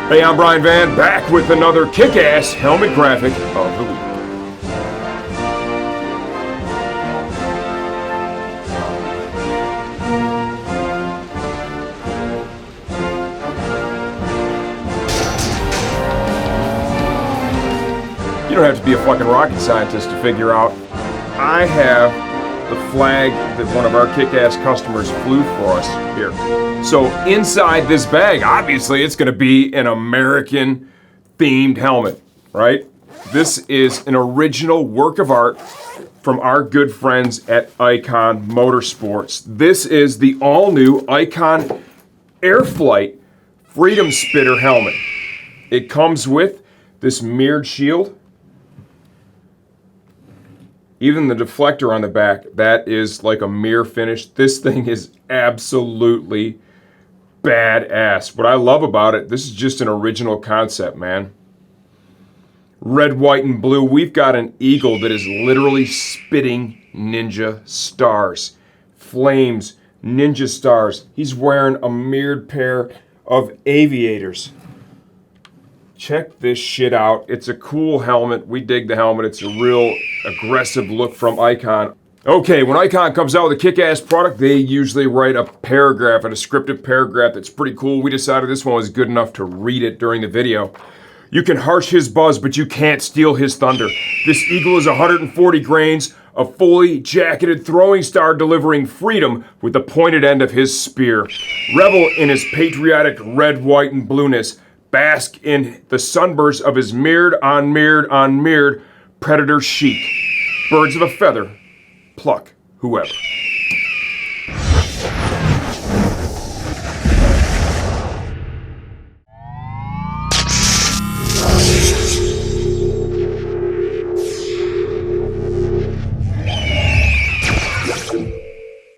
Hey, I'm Brian Van, back with another kick-ass helmet graphic of the week. You don't have to be a fucking rocket scientist to figure out I have the flag that one of our kick-ass customers flew for us here. So inside this bag, obviously it's going to be an American themed helmet, right? This is an original work of art from our good friends at Icon Motorsports. This is the all-new Icon Airflight Freedom Spitter helmet. It comes with this mirrored shield. Even the deflector on the back, that is like a mirror finish. This thing is absolutely badass. What I love about it, this is just an original concept, man. Red, white, and blue. We've got an eagle that is literally spitting ninja stars. Flames, ninja stars. He's wearing a mirrored pair of aviators. Check this shit out. It's a cool helmet. We dig the helmet. It's a real aggressive look from Icon. Okay, when Icon comes out with a kick-ass product, they usually write a paragraph, a descriptive paragraph that's pretty cool. We decided this one was good enough to read it during the video. You can harsh his buzz, but you can't steal his thunder. This eagle is 140 grains, a fully jacketed throwing star delivering freedom with the pointed end of his spear. Revel in his patriotic red, white, and blueness. Bask in the sunbursts of his mirrored on mirrored predator chic. Birds of a feather, pluck whoever.